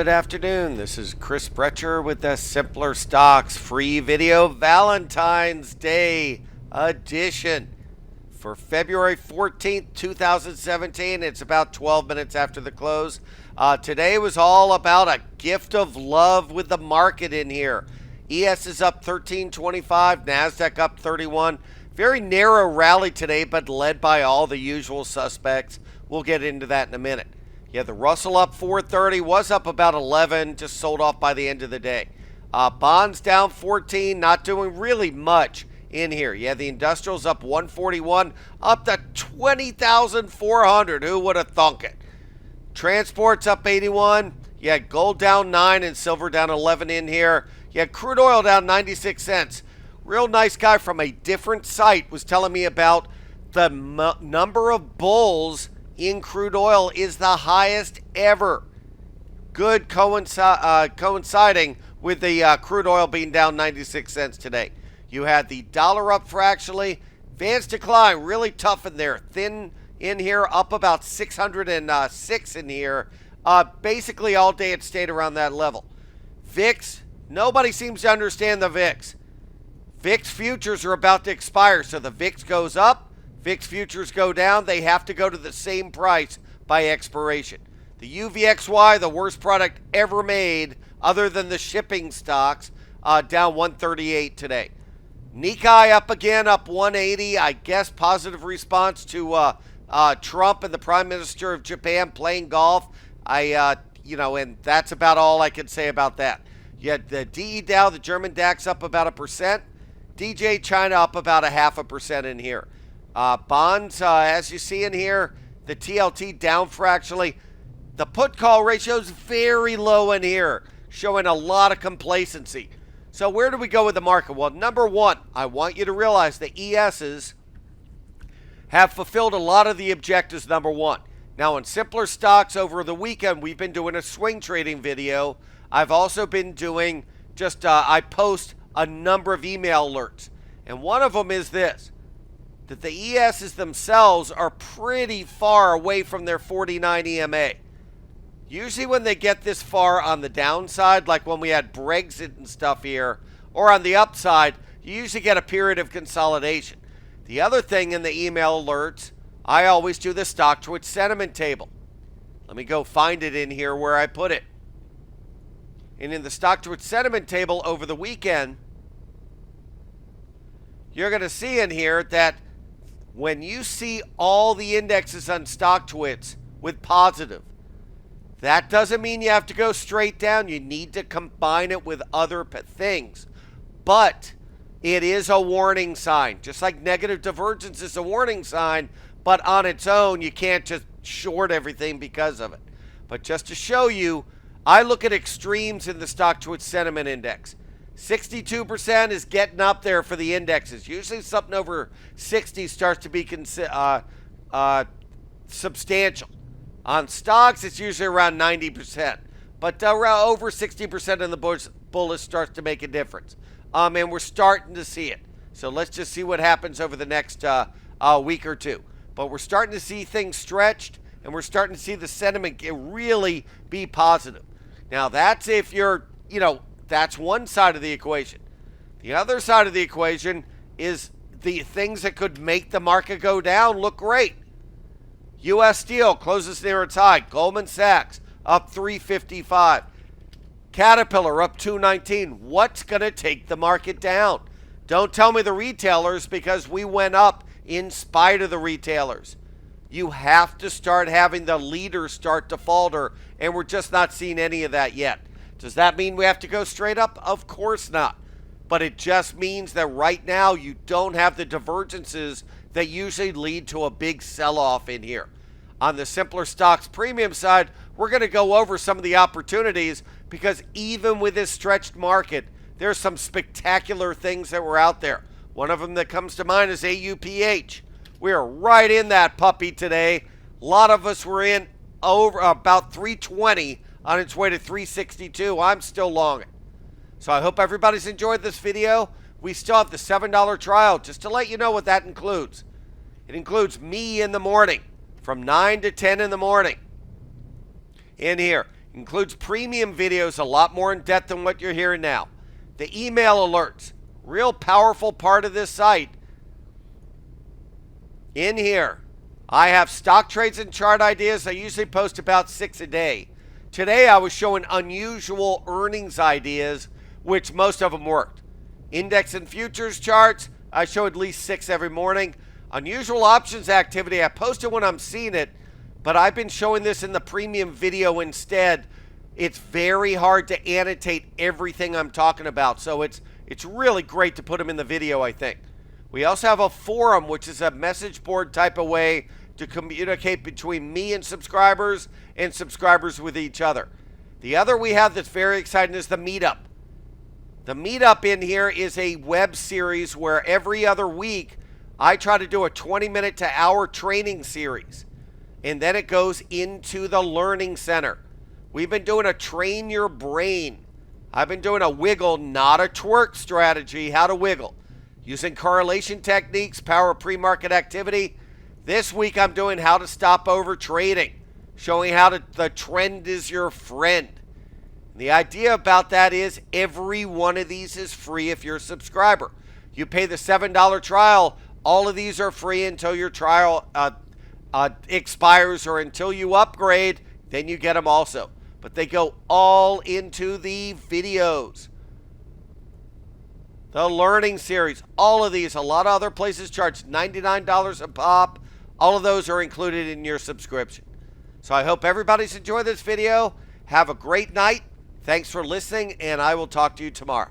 Good afternoon. This is Chris Brecher with the Simpler Stocks free video Valentine's Day edition for February 14th, 2017. It's about 12 minutes after the close. Today was all about a gift of love with the market in here. ES is up 13.25, NASDAQ up 31. Very narrow rally today, but led by all the usual suspects. We'll get into that in a minute. Yeah, the Russell up 430, was up about 11, just sold off by the end of the day. Bonds down 14, not doing really much in here. Yeah, the industrials up 141, up to 20,400. Who would have thunk it? Transport's up 81. Yeah, gold down 9 and silver down 11 in here. Yeah, crude oil down 96 cents. Real nice guy from a different site was telling me about the number of bulls in crude oil is the highest ever. Good coinciding with the crude oil being down 96 cents today. You had the dollar up fractionally. Vance decline, really tough in there. Thin in here, up about 606 in here. Basically all day it stayed around that level. VIX, nobody seems to understand the VIX. VIX futures are about to expire, so the VIX goes up. VIX futures go down. They have to go to the same price by expiration. The UVXY, the worst product ever made other than the shipping stocks, down 138 today. Nikkei up again, up 180. I guess positive response to Trump and the Prime Minister of Japan playing golf. And that's about all I can say about that. You had the DE Dow, the German DAX up about 1%. DJ China up about 0.5% in here. Bonds, as you see in here, the TLT down fractionally. The put-call ratio is very low in here, showing a lot of complacency. So where do we go with the market? Well, number one, I want you to realize the ESs have fulfilled a lot of the objectives, number one. Now, in Simpler Stocks over the weekend, we've been doing a swing trading video. I've also been doing I post a number of email alerts. And one of them is this, that the ESs themselves are pretty far away from their 49 EMA. Usually when they get this far on the downside, like when we had Brexit and stuff here, or on the upside, you usually get a period of consolidation. The other thing in the email alerts, I always do the stock to its sentiment table. Let me go find it in here where I put it. And in the stock to its sentiment table over the weekend, you're going to see in here that when you see all the indexes on StockTwits with positive, that doesn't mean you have to go straight down. You need to combine it with other things. But it is a warning sign. Just like negative divergence is a warning sign, but on its own, you can't just short everything because of it. But just to show you, I look at extremes in the StockTwits Sentiment Index. 62% is getting up there for the indexes. Usually something over 60 starts to be substantial. On stocks, it's usually around 90%. But over 60% in the bullish starts to make a difference. And we're starting to see it. So let's just see what happens over the next week or two. But we're starting to see things stretched, and we're starting to see the sentiment really be positive. Now, that's if you're, that's one side of the equation. The other side of the equation is the things that could make the market go down look great. U.S. Steel closes near its high. Goldman Sachs up 355. Caterpillar up 219. What's going to take the market down? Don't tell me the retailers, because we went up in spite of the retailers. You have to start having the leaders start to falter, and we're just not seeing any of that yet. Does that mean we have to go straight up? Of course not. But it just means that right now you don't have the divergences that usually lead to a big sell-off in here. On the Simpler Stocks premium side, we're going to go over some of the opportunities, because even with this stretched market, there's some spectacular things that were out there. One of them that comes to mind is AUPH. We're right in that puppy today. A lot of us were in over about 320 on its way to 362. I'm still long it. So I hope everybody's enjoyed this video. We still have the $7 trial, just to let you know what that includes. It includes me in the morning from 9 to 10 in the morning in here. Includes premium videos, a lot more in depth than what you're hearing now. The email alerts, real powerful part of this site. In here, I have stock trades and chart ideas. I usually post about 6 a day. Today I was showing unusual earnings ideas, which most of them worked. Index and futures charts, I show at least 6 every morning. Unusual options activity, I post it when I'm seeing it, but I've been showing this in the premium video instead. It's very hard to annotate everything I'm talking about, so it's really great to put them in the video, I think. We also have a forum, which is a message board type of way to communicate between me and subscribers with each other. The other we have that's very exciting is the meetup. The meetup in here is a web series where every other week I try to do a 20-minute to hour training series. And then it goes into the Learning Center. We've been doing a train your brain. I've been doing a wiggle, not a twerk strategy, how to wiggle. Using correlation techniques, power of pre-market activity. This week I'm doing how to stop over trading, showing how the trend is your friend. The idea about that is every one of these is free if you're a subscriber. You pay the $7 trial. All of these are free until your trial expires or until you upgrade. Then you get them also. But they go all into the videos. The learning series, all of these, a lot of other places charge $99 a pop. All of those are included in your subscription. So I hope everybody's enjoyed this video. Have a great night. Thanks for listening, and I will talk to you tomorrow.